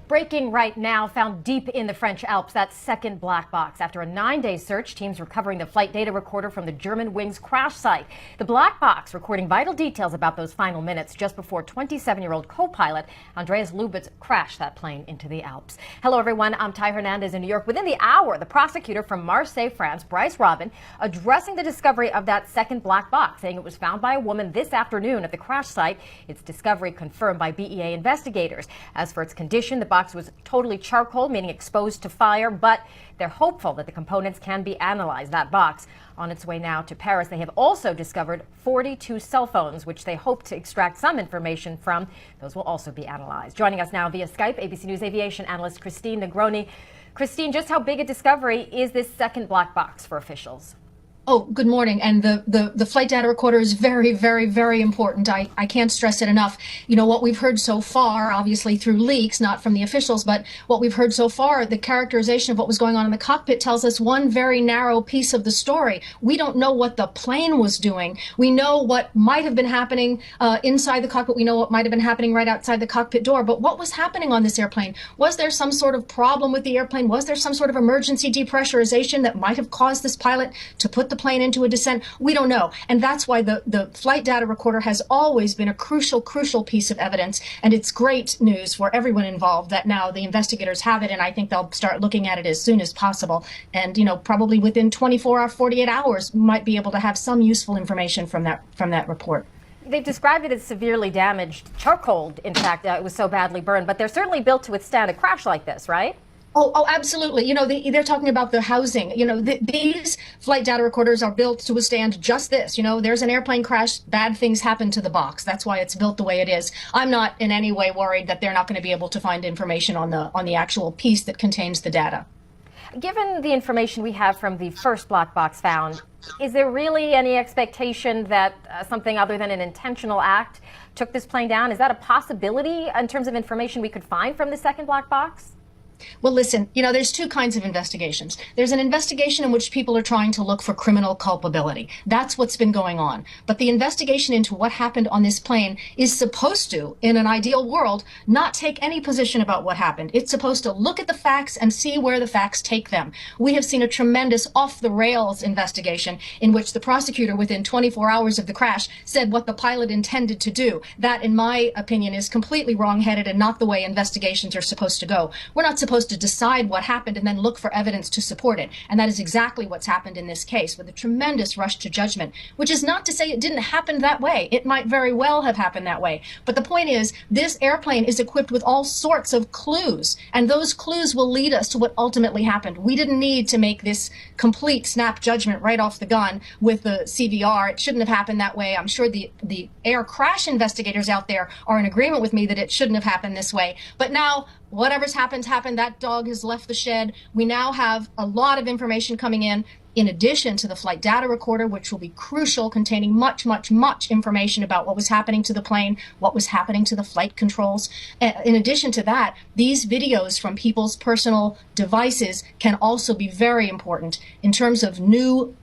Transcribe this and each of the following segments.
Breaking right now, found deep in the French Alps, that second black box. After a 9-day search, teams recovering the flight data recorder from the Germanwings crash site. The black box recording vital details about those final minutes just before 27-year-old co-pilot Andreas Lubitz crashed that plane into the Alps. Hello, everyone. I'm Ty Hernandez in New York. Within the hour, the prosecutor from Marseille, France, Bryce Robin, addressing the discovery of that second black box, saying it was found by a woman this afternoon at the crash site. Its discovery confirmed by BEA investigators. As for its condition, the box was totally charcoal, meaning exposed to fire, but they're hopeful that the components can be analyzed. That box on its way now to Paris. They have also discovered 42 cell phones, which they hope to extract some information from. Those will also be analyzed. Joining us now via Skype, ABC News aviation analyst Christine Negroni. Christine, just how big a discovery is this second black box for officials? Oh, good morning. And the flight data recorder is very, very, very important. I can't stress it enough. You know, what we've heard so far, obviously through leaks, not from the officials, but what we've heard so far, the characterization of what was going on in the cockpit tells us one very narrow piece of the story. We don't know what the plane was doing. We know what might have been happening inside the cockpit. We know what might have been happening right outside the cockpit door. But what was happening on this airplane? Was there some sort of problem with the airplane? Was there some sort of emergency depressurization that might have caused this pilot to put the plane into a descent? We don't know. And that's why the flight data recorder has always been a crucial piece of evidence. And it's great news for everyone involved that now the investigators have it. And I think they'll start looking at it as soon as possible. And, you know, probably within 24 or 48 hours, might be able to have some useful information from that report. They've described it as severely damaged, charcoaled, in fact. It was so badly burned. But they're certainly built to withstand a crash like this, right? Oh, absolutely. You know, they're talking about the housing. You know, these flight data recorders are built to withstand just this. You know, there's an airplane crash, bad things happen to the box. That's why it's built the way it is. I'm not in any way worried that they're not going to be able to find information on the actual piece that contains the data. Given the information we have from the first black box found, is there really any expectation that something other than an intentional act took this plane down? Is that a possibility in terms of information we could find from the second black box? Well, listen, you know, there's two kinds of investigations. There's an investigation in which people are trying to look for criminal culpability. That's what's been going on. But the investigation into what happened on this plane is supposed to, in an ideal world, not take any position about what happened. It's supposed to look at the facts and see where the facts take them. We have seen a tremendous off-the-rails investigation in which the prosecutor, within 24 hours of the crash, said what the pilot intended to do. That, in my opinion, is completely wrong-headed and not the way investigations are supposed to go. We're not supposed to decide what happened and then look for evidence to support it. And that is exactly what's happened in this case, with a tremendous rush to judgment, which is not to say it didn't happen that way. It might very well have happened that way. But the point is, this airplane is equipped with all sorts of clues, and those clues will lead us to what ultimately happened. We didn't need to make this complete snap judgment right off the gun with the CVR. It shouldn't have happened that way. I'm sure the air crash investigators out there are in agreement with me that it shouldn't have happened this way. But now, whatever's happened. That dog has left the shed. We now have a lot of information coming in addition to the flight data recorder, which will be crucial, containing much information about what was happening to the plane, what was happening to the flight controls. In addition to that, these videos from people's personal devices can also be very important in terms of new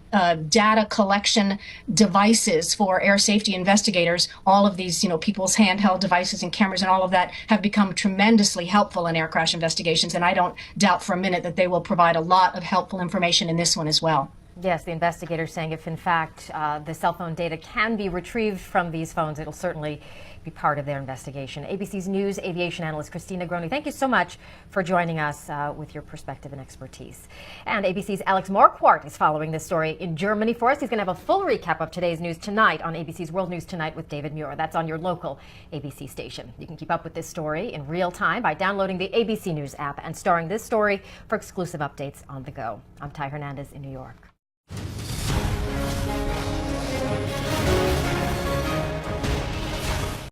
data collection devices for air safety investigators. All of these, you know, people's handheld devices and cameras and all of that have become tremendously helpful in air crash investigations. And I don't doubt for a minute that they will provide a lot of helpful information in this one as well. Yes, the investigators saying if in fact the cell phone data can be retrieved from these phones, it'll certainly be part of their investigation. ABC's News aviation analyst Christine Negroni, thank you so much for joining us with your perspective and expertise. And ABC's Alex Marquardt is following this story in Germany for us. He's going to have a full recap of today's news tonight on ABC's World News Tonight with David Muir. That's on your local ABC station. You can keep up with this story in real time by downloading the ABC News app and starring this story for exclusive updates on the go. I'm Ty Hernandez in New York.